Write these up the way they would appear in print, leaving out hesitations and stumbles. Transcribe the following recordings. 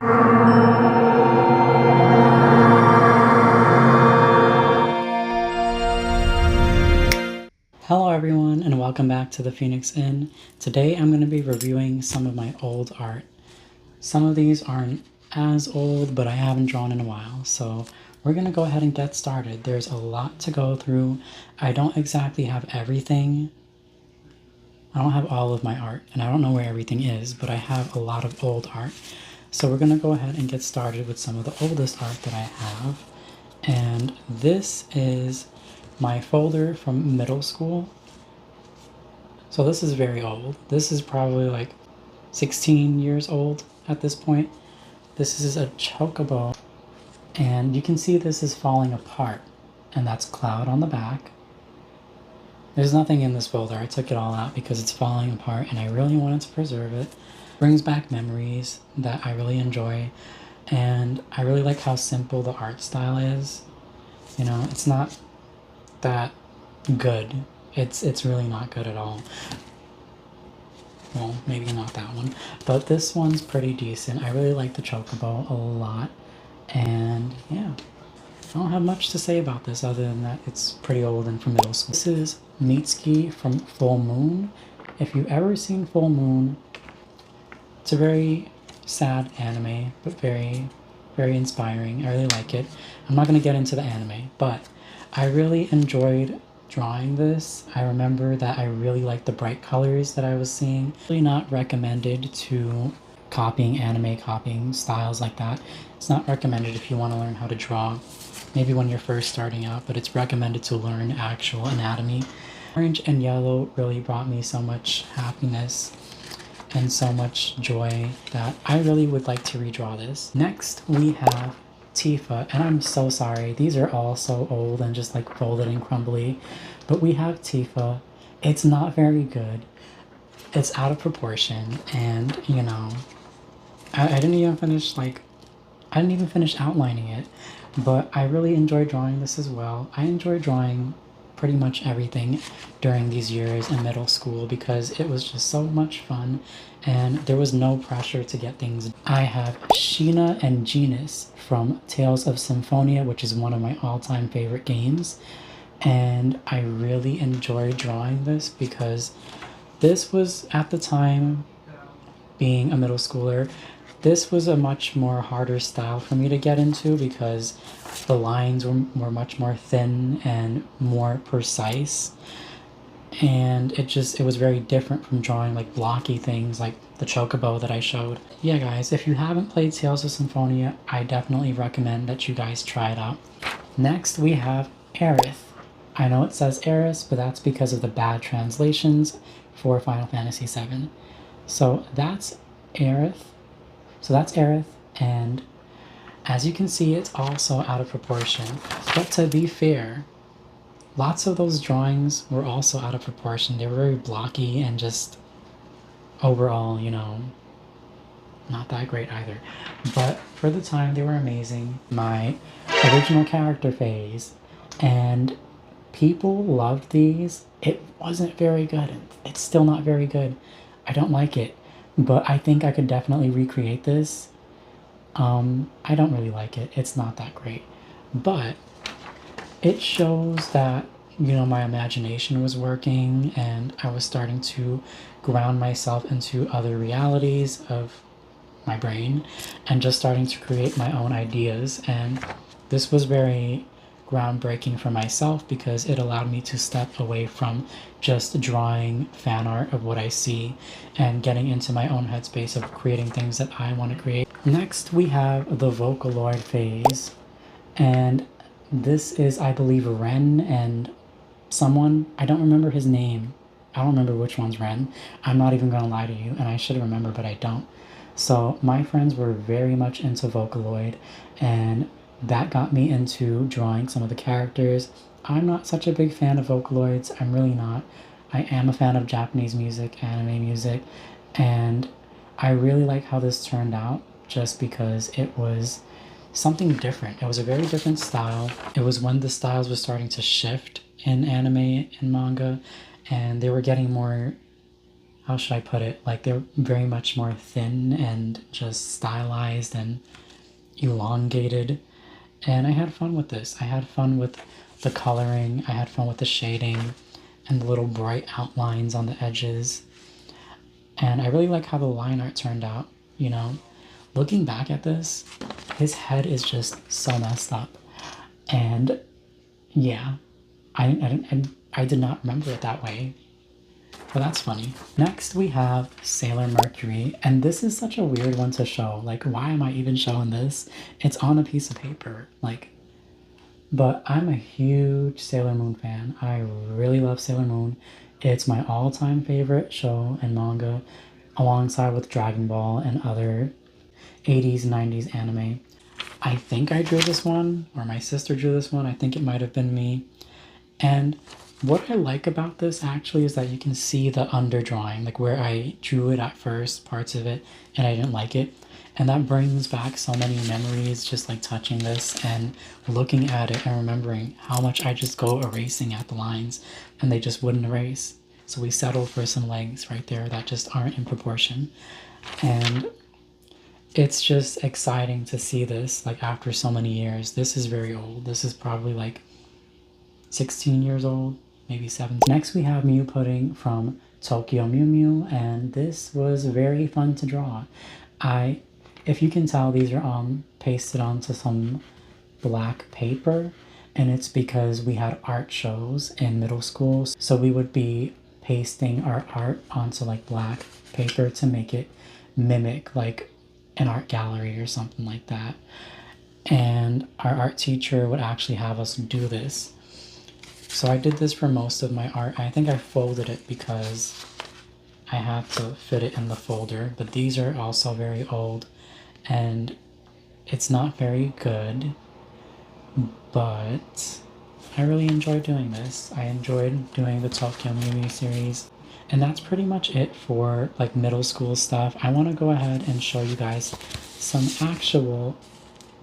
Hello everyone and welcome back to the Phoenix Inn. Today I'm going to be reviewing some of my old art. Some of these aren't as old, but I haven't drawn in a while, so we're going to go ahead and get started. There's a lot to go through. I don't exactly have everything. I don't have all of my art, and I don't know where everything is, but I have a lot of old art. So we're going to go ahead and get started with some of the oldest art that I have. And this is my folder from middle school. So this is very old. This is probably like 16 years old at this point. This is a chocobo, and you can see this is falling apart, and that's Cloud on the back. There's nothing in this folder. I took it all out because it's falling apart and I really wanted to preserve it. Brings back memories that I really enjoy, and I really like how simple the art style is. You know, it's not that good. It's really not good at all. Well, maybe not that one, but this one's pretty decent. I really like the chocobo a lot, and yeah, I don't have much to say about this other than that it's pretty old and from middle school. This is Mitsuki from Full Moon. If you've ever seen Full Moon, it's a very sad anime, but very, very inspiring. I really like it. I'm not going to get into the anime, but I really enjoyed drawing this. I remember that I really liked the bright colors that I was seeing. Really not recommended to copying styles like that. It's not recommended if you want to learn how to draw, maybe when you're first starting out, but it's recommended to learn actual anatomy. Orange and yellow really brought me so much happiness and so much joy that I really would like to redraw this. Next we have Tifa, and I'm so sorry, these are all so old and just like folded and crumbly, but we have Tifa. It's not very good. It's out of proportion, and you know, I didn't even finish outlining it, but I really enjoyed drawing this as well. I enjoyed drawing pretty much everything during these years in middle school because it was just so much fun and there was no pressure to get things. I have Sheena and Genus from Tales of Symphonia, which is one of my all-time favorite games, and I really enjoyed drawing this because this was, at the time, being a middle schooler, this was a much more harder style for me to get into because the lines were much more thin and more precise, and it was very different from drawing like blocky things like the chocobo that I showed. Yeah guys, if you haven't played Tales of Symphonia, I definitely recommend that you guys try it out. Next we have Aerith. I know it says Eris, but that's because of the bad translations for Final Fantasy VII. So that's Aerith. And as you can see, it's also out of proportion. But to be fair, lots of those drawings were also out of proportion. They were very blocky and just overall, you know, not that great either. But for the time, they were amazing. My original character phase, and people loved these. It wasn't very good. It's still not very good. I don't like it, but I think I could definitely recreate this. I don't really like it. It's not that great, but it shows that, you know, my imagination was working and I was starting to ground myself into other realities of my brain and just starting to create my own ideas. And this was very groundbreaking for myself because it allowed me to step away from just drawing fan art of what I see and getting into my own headspace of creating things that I want to create. Next we have the Vocaloid phase, and this is, I believe, Ren and someone. I don't remember his name. I don't remember which one's Ren. I'm not even gonna lie to you, and I should remember, but I don't. So my friends were very much into Vocaloid, and that got me into drawing some of the characters. I'm not such a big fan of Vocaloids. I'm really not. I am a fan of Japanese music, anime music, and I really like how this turned out just because it was something different. It was a very different style. It was when the styles were starting to shift in anime and manga, and they were getting more, how should I put it? Like they're very much more thin and just stylized and elongated. And I had fun with this. I had fun with the coloring. I had fun with the shading and the little bright outlines on the edges. And I really like how the line art turned out, you know. Looking back at this, his head is just so messed up. And yeah, I did not remember it that way. But that's funny. Next we have Sailor Mercury, and this is such a weird one to show. Like, why am I even showing this? It's on a piece of paper. Like, but I'm a huge Sailor Moon fan. I really love Sailor Moon. It's my all-time favorite show and manga, alongside with Dragon Ball and other 80s, 90s anime. I think I drew this one, or my sister drew this one. I think it might have been me. And what I like about this actually is that you can see the underdrawing, like where I drew it at first, parts of it, and I didn't like it. And that brings back so many memories, just like touching this and looking at it and remembering how much I just go erasing at the lines and they just wouldn't erase. So we settled for some legs right there that just aren't in proportion. And it's just exciting to see this, like after so many years. This is very old. This is probably like 16 years old, maybe 17. Next we have Mew Pudding from Tokyo Mew Mew, and this was very fun to draw. If you can tell, these are pasted onto some black paper, and it's because we had art shows in middle school, so we would be pasting our art onto like black paper to make it mimic like an art gallery or something like that. And our art teacher would actually have us do this. So I did this for most of my art. I think I folded it because I had to fit it in the folder, but these are also very old and it's not very good, but I really enjoyed doing this. I enjoyed doing the Tokyo Mew Mew series. And that's pretty much it for like middle school stuff. I want to go ahead and show you guys some actual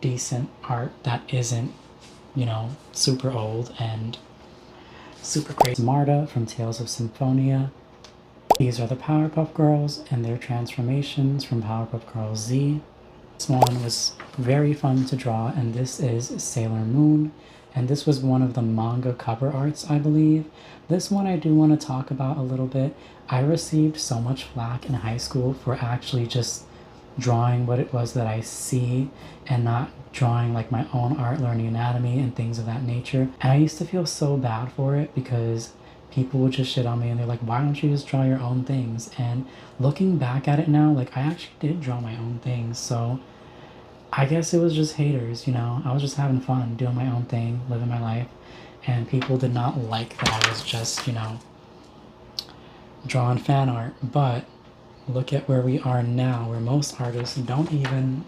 decent art that isn't, you know, super old and super crazy. Marta from Tales of Symphonia. These are the Powerpuff Girls and their transformations from Powerpuff Girls Z. This one was very fun to draw, and this is Sailor Moon. And this was one of the manga cover arts, I believe. This one I do want to talk about a little bit. I received so much flack in high school for actually just drawing what it was that I see and not drawing like my own art, learning anatomy and things of that nature. And I used to feel so bad for it because people would just shit on me and they're like, why don't you just draw your own things? And looking back at it now, like I actually did draw my own things. So I guess it was just haters, you know. I was just having fun, doing my own thing, living my life. And people did not like that I was just, you know, drawing fan art. But look at where we are now, where most artists don't even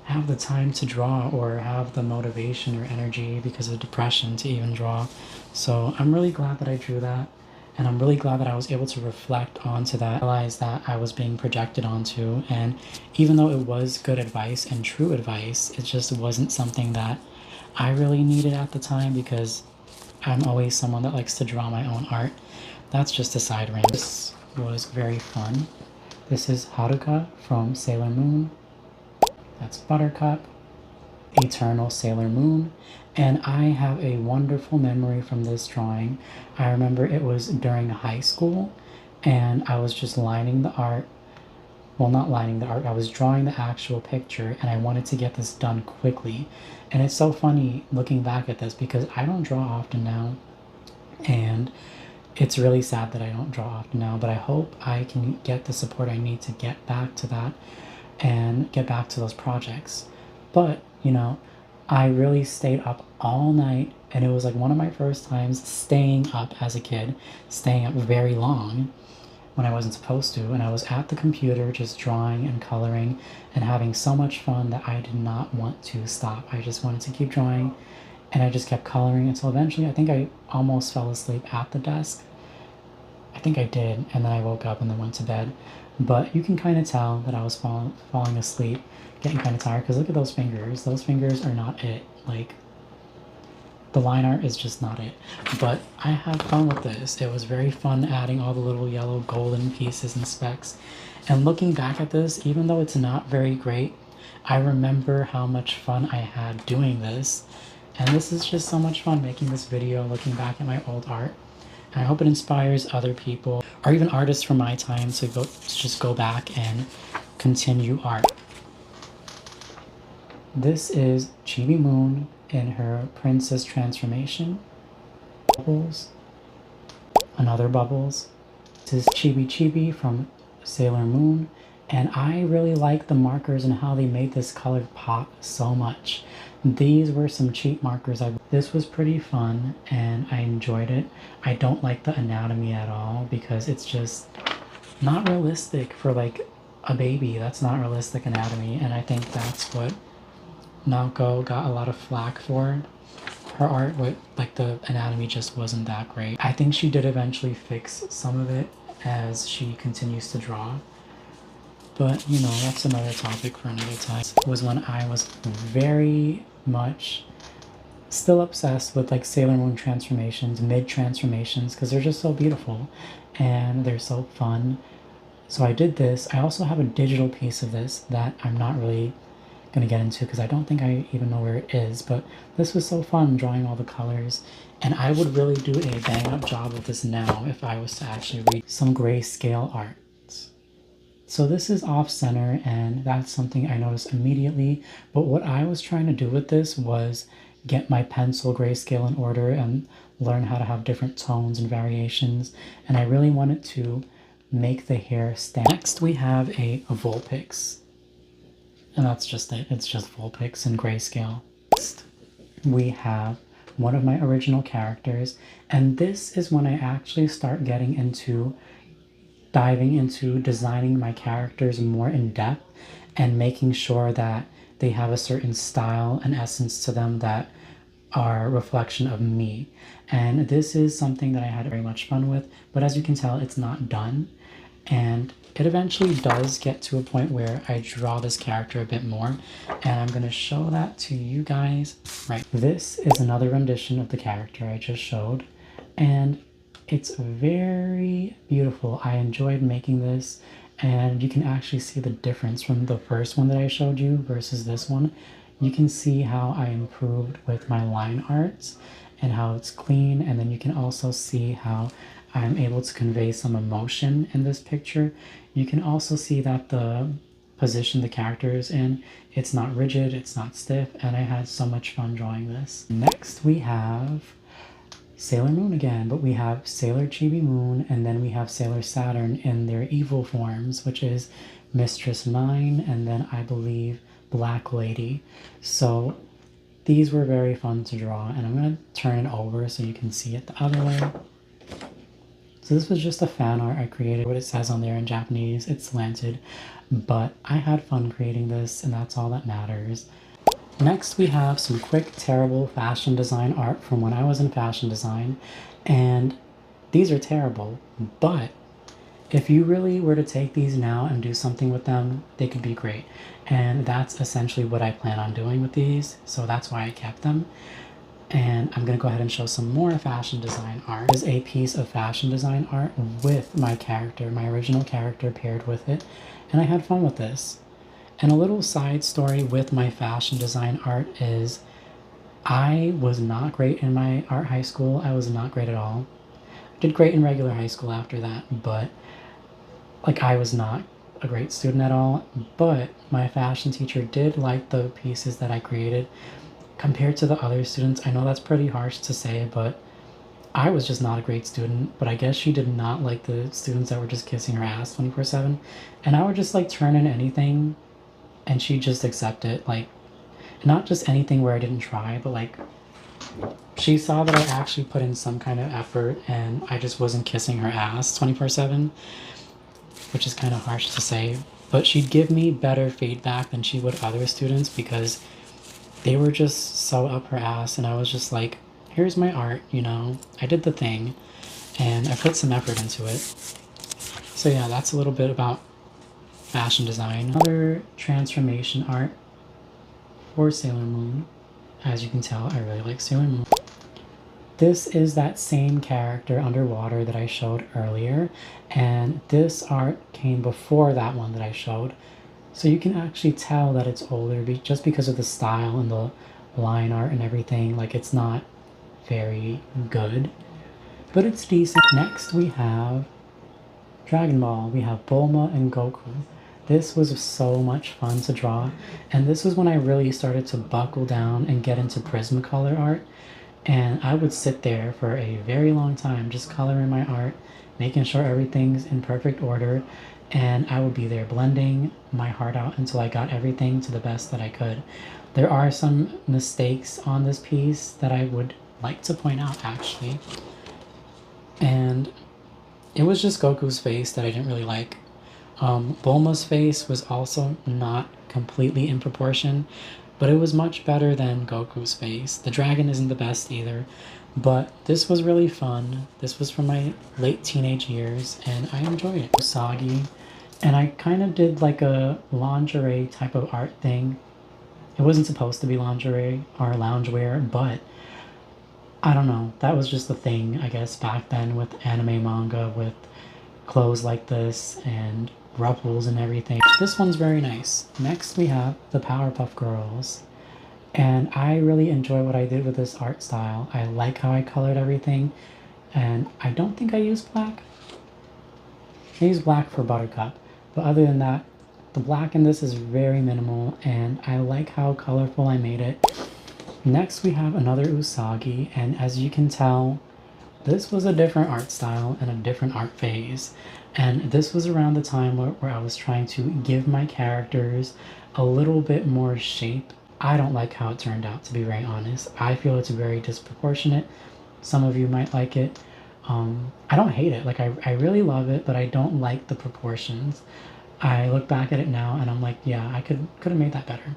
have the time to draw or have the motivation or energy because of depression to even draw. So I'm really glad that I drew that. And I'm really glad that I was able to reflect onto that, realize that I was being projected onto. And even though it was good advice and true advice, it just wasn't something that I really needed at the time because I'm always someone that likes to draw my own art. That's just a side rant. This was very fun. This is Haruka from Sailor Moon. That's Buttercup, Eternal Sailor Moon. And I have a wonderful memory from this drawing. I remember it was during high school and I was just lining the art. Well, not lining the art, I was drawing the actual picture and I wanted to get this done quickly. And it's so funny looking back at this because I don't draw often now. And it's really sad that I don't draw often now, but I hope I can get the support I need to get back to that and get back to those projects. But, you know, I really stayed up all night, and it was like one of my first times staying up as a kid, staying up very long when I wasn't supposed to, and I was at the computer just drawing and coloring and having so much fun that I did not want to stop. I just wanted to keep drawing, and I just kept coloring until eventually I think I almost fell asleep at the desk. I think I did, and then I woke up and then went to bed. But you can kind of tell that I was falling asleep, getting kind of tired, because look at those fingers. Those fingers are not it. Like, The line art is just not it. But I had fun with this. It was very fun adding all the little yellow golden pieces and specks. And looking back at this, even though it's not very great, I remember how much fun I had doing this. And this is just so much fun making this video, looking back at my old art. And I hope it inspires other people, or even artists from my time, to just go back and continue art. This is Chibi Moon in her princess transformation. Bubbles. Another Bubbles. This is Chibi Chibi from Sailor Moon. And I really like the markers and how they made this color pop so much. These were some cheap markers. This was pretty fun and I enjoyed it. I don't like the anatomy at all because it's just not realistic for like a baby. That's not realistic anatomy, and I think that's what Naoko got a lot of flack for. Her art, with like the anatomy just wasn't that great. I think she did eventually fix some of it as she continues to draw. But, you know, that's another topic for another time. It was when I was very much still obsessed with like Sailor Moon transformations, mid-transformations, because they're just so beautiful and they're so fun. So I did this. I also have a digital piece of this that I'm not really going to get into because I don't think I even know where it is. But this was so fun drawing all the colors. And I would really do a bang-up job with this now if I was to actually read some grayscale art. So this is off center, and that's something I noticed immediately. But what I was trying to do with this was get my pencil grayscale in order and learn how to have different tones and variations. And I really wanted to make the hair stand. Next we have a Vulpix. And that's just it. It's just Vulpix in grayscale. Next we have one of my original characters. And this is when I actually start getting into diving into designing my characters more in depth and making sure that they have a certain style and essence to them that are a reflection of me. And this is something that I had very much fun with, but as you can tell, it's not done. And it eventually does get to a point where I draw this character a bit more, and I'm going to show that to you guys. Right, this is another rendition of the character I just showed, and it's very beautiful. I enjoyed making this, and you can actually see the difference from the first one that I showed you versus this one. You can see how I improved with my line arts and how it's clean, and then you can also see how I'm able to convey some emotion in this picture. You can also see that the position the character is in, it's not rigid, it's not stiff, and I had so much fun drawing this. Next we have Sailor Moon again, but we have Sailor Chibi Moon, and then we have Sailor Saturn in their evil forms, which is Mistress Mine, and then I believe Black Lady. So these were very fun to draw, and I'm going to turn it over so you can see it the other way. So this was just a fan art I created. What it says on there in Japanese, it's slanted, but I had fun creating this, and that's all that matters. Next we have some quick, terrible fashion design art from when I was in fashion design, and these are terrible, but if you really were to take these now and do something with them, they could be great. And that's essentially what I plan on doing with these, so that's why I kept them. And I'm going to go ahead and show some more fashion design art. This is a piece of fashion design art with my character, my original character paired with it, and I had fun with this. And a little side story with my fashion design art is I was not great in my art high school. I was not great at all. I did great in regular high school after that, but like I was not a great student at all. But my fashion teacher did like the pieces that I created compared to the other students. I know that's pretty harsh to say, but I was just not a great student. But I guess she did not like the students that were just kissing her ass 24/7. And I would just like turn in anything and she'd just accept it. Like, not just anything where I didn't try, but like she saw that I actually put in some kind of effort and I just wasn't kissing her ass 24/7, which is kind of harsh to say, but she'd give me better feedback than she would other students because they were just so up her ass, and I was just like, here's my art, you know, I did the thing and I put some effort into it. So yeah, that's a little bit about fashion design. Another transformation art for Sailor Moon. As you can tell, I really like Sailor Moon. This is that same character underwater that I showed earlier, and this art came before that one that I showed. So you can actually tell that it's older just because of the style and the line art and everything. Like, it's not very good, but it's decent. Next we have Dragon Ball. We have Bulma and Goku. This was so much fun to draw, and this was when I really started to buckle down and get into Prismacolor art. And I would sit there for a very long time just coloring my art, making sure everything's in perfect order, and I would be there blending my heart out until I got everything to the best that I could. There are some mistakes on this piece that I would like to point out, actually. And it was just Goku's face that I didn't really like. Bulma's face was also not completely in proportion, but it was much better than Goku's face. The dragon isn't the best either, but this was really fun. This was from my late teenage years, and I enjoyed it. Usagi, and I kind of did like a lingerie type of art thing. It wasn't supposed to be lingerie or loungewear, but I don't know. That was just the thing, I guess, back then with anime manga, with clothes like this and ruffles and everything. This one's very nice. Next we have the Powerpuff Girls, and I really enjoy what I did with this art style. I like how I colored everything, and I don't think I used black. I used black for Buttercup, but other than that, the black in this is very minimal, and I like how colorful I made it. Next we have another Usagi, and as you can tell, this was a different art style and a different art phase. And this was around the time where I was trying to give my characters a little bit more shape. I don't like how it turned out, to be very honest. I feel it's very disproportionate. Some of you might like it. I don't hate it. Like, I really love it, but I don't like the proportions. I look back at it now and I'm like, yeah, I could have made that better.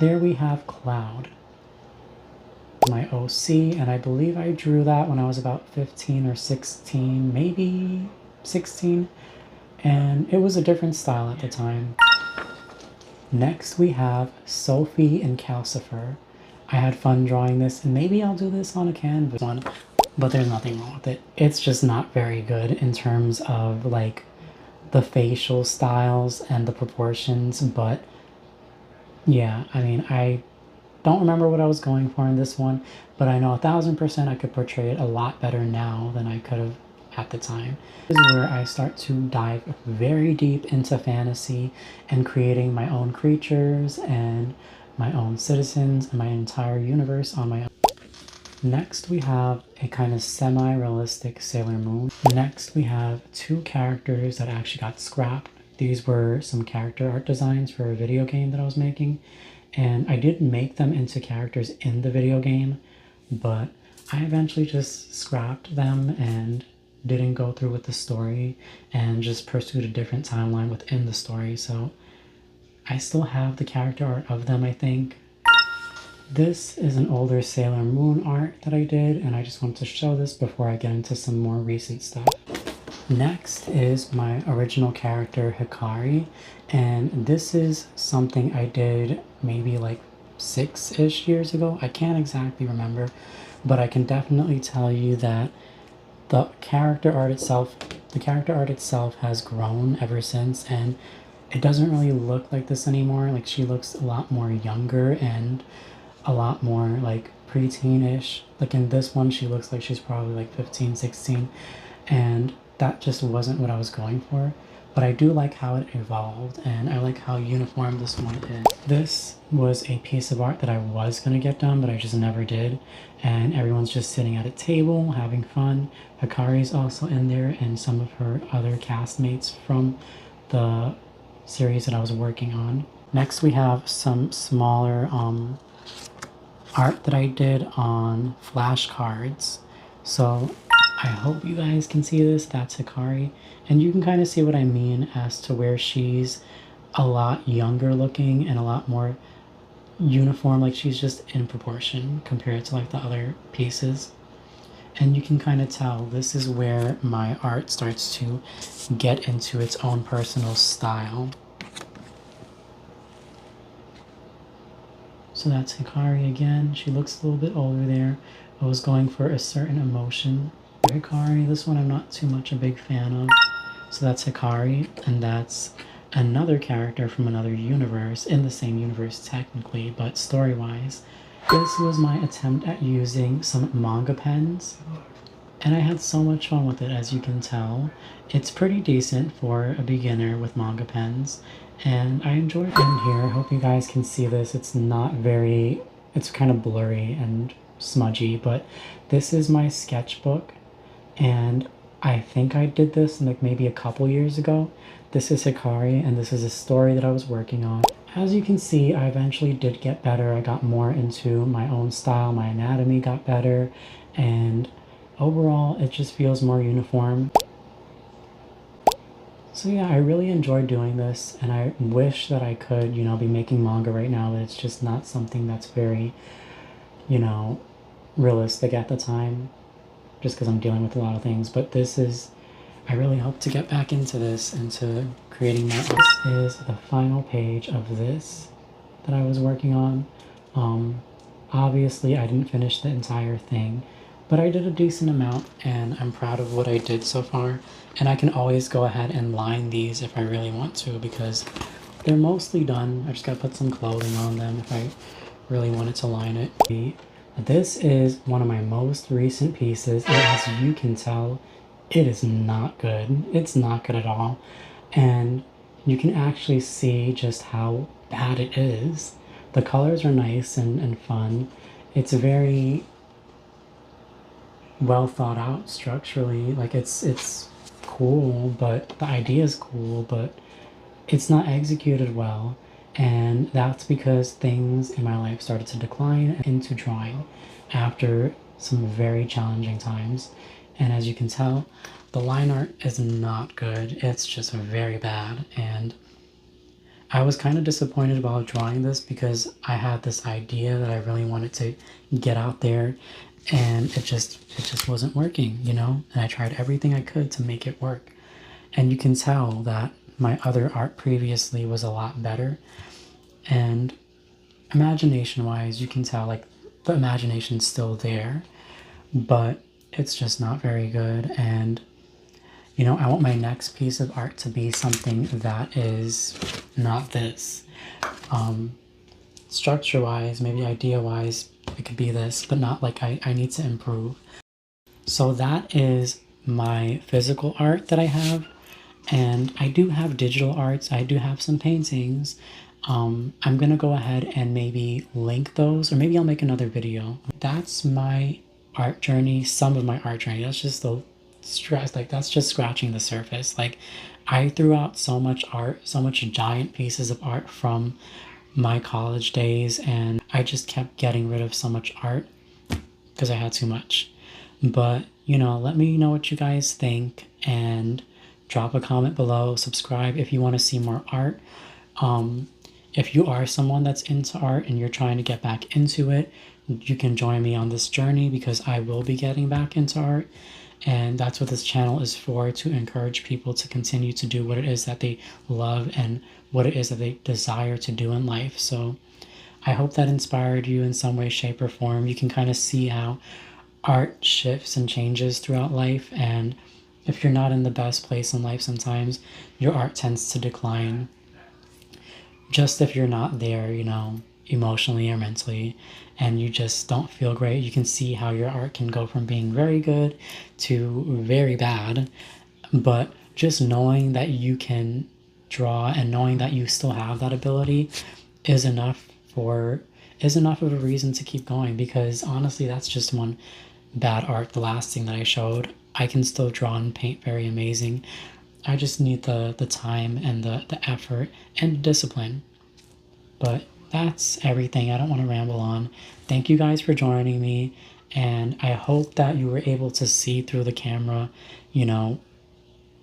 There we have Cloud, my OC, and I believe I drew that when I was about 15 or 16, maybe 16, and it was a different style at the time. Next we have Sophie and Calcifer. I had fun drawing this, and maybe I'll do this on a canvas one, but there's nothing wrong with it. It's just not very good in terms of like the facial styles and the proportions, but yeah, I mean, I don't remember what I was going for in this one, but I know 1000% I could portray it a lot better now than I could have at the time. This is where I start to dive very deep into fantasy and creating my own creatures and my own citizens and my entire universe on my own. Next we have a kind of semi-realistic Sailor Moon. Next we have two characters that actually got scrapped. These were some character art designs for a video game that I was making, and I did make them into characters in the video game, but I eventually just scrapped them and didn't go through with the story and just pursued a different timeline within the story. So I still have the character art of them, I think. This is an older Sailor Moon art that I did, and I just wanted to show this before I get into some more recent stuff. Next is my original character Hikari, and this is something I did maybe like 6-ish years ago. I can't exactly remember, but I can definitely tell you that the character art itself has grown ever since, and it doesn't really look like this anymore. Like, she looks a lot more younger and a lot more like preteen-ish. Like in this one, she looks like she's probably like 15, 16, and that just wasn't what I was going for. But I do like how it evolved, and I like how uniform this one is. This was a piece of art that I was gonna get done, but I just never did. And everyone's just sitting at a table having fun. Hikari's also in there, and some of her other castmates from the series that I was working on. Next we have some smaller art that I did on flashcards. So I hope you guys can see this. That's Hikari, and you can kind of see what I mean as to where she's a lot younger looking and a lot more uniform. Like, she's just in proportion compared to like the other pieces, and you can kind of tell this is where my art starts to get into its own personal style. So that's Hikari again. She looks a little bit older there. I was going for a certain emotion. Hikari, this one I'm not too much a big fan of. So that's Hikari, and that's another character from another universe, in the same universe technically, but story-wise. This was my attempt at using some manga pens, and I had so much fun with it, as you can tell. It's pretty decent for a beginner with manga pens, and I enjoyed it. In here, I hope you guys can see this. It's not very, it's kind of blurry and smudgy, but this is my sketchbook, and I think I did this like maybe a couple years ago. This is Hikari, and this is a story that I was working on. As you can see, I eventually did get better. I got more into my own style, my anatomy got better, and overall it just feels more uniform. So yeah, I really enjoyed doing this, and I wish that I could, you know, be making manga right now, but it's just not something that's very, you know, realistic at the time, just because I'm dealing with a lot of things. But this is, I really hope to get back into this, into creating my art. This is the final page of this that I was working on. Obviously I didn't finish the entire thing, but I did a decent amount, and I'm proud of what I did so far. And I can always go ahead and line these if I really want to, because they're mostly done. I just gotta put some clothing on them if I really wanted to line it. This is one of my most recent pieces, and as you can tell, it is not good. It's not good at all. And you can actually see just how bad it is. The colors are nice and fun. It's very well thought out structurally. Like it's cool, but the idea is cool, but it's not executed well. And that's because things in my life started to decline into drawing after some very challenging times. And as you can tell, the line art is not good. It's just very bad. And I was kind of disappointed while drawing this, because I had this idea that I really wanted to get out there, and it just wasn't working, you know? And I tried everything I could to make it work. And you can tell that my other art previously was a lot better. And imagination-wise, you can tell like the imagination's still there, but it's just not very good. And you know, I want my next piece of art to be something that is not this. Structure-wise, maybe idea-wise, it could be this, but not like I need to improve. So that is my physical art that I have. And I do have digital arts. I do have some paintings. I'm gonna go ahead and maybe link those, or maybe I'll make another video. That's my art journey, some of my art journey. That's just the stress, like that's just scratching the surface. Like I threw out so much art, so much giant pieces of art from my college days, and I just kept getting rid of so much art because I had too much. But you know, let me know what you guys think, and drop a comment below, subscribe if you want to see more art. If you are someone that's into art and you're trying to get back into it, you can join me on this journey, because I will be getting back into art. And that's what this channel is for, to encourage people to continue to do what it is that they love and what it is that they desire to do in life. So I hope that inspired you in some way, shape, or form. You can kind of see how art shifts and changes throughout life, and if you're not in the best place in life, sometimes your art tends to decline. Just if you're not there, you know, emotionally or mentally, and you just don't feel great, you can see how your art can go from being very good to very bad. But just knowing that you can draw, and knowing that you still have that ability, is enough of a reason to keep going. Because honestly, that's just one bad art, the last thing that I showed. I can still draw and paint very amazing. I just need the time and the effort and discipline. But that's everything. I don't want to ramble on. Thank you guys for joining me, and I hope that you were able to see through the camera, you know,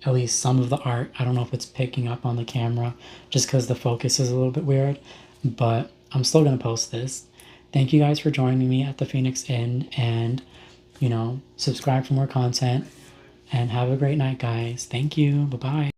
at least some of the art. I don't know if it's picking up on the camera just because the focus is a little bit weird, but I'm still going to post this. Thank you guys for joining me at the Phoenix Inn, and, you know, subscribe for more content, and have a great night, guys. Thank you. Bye-bye.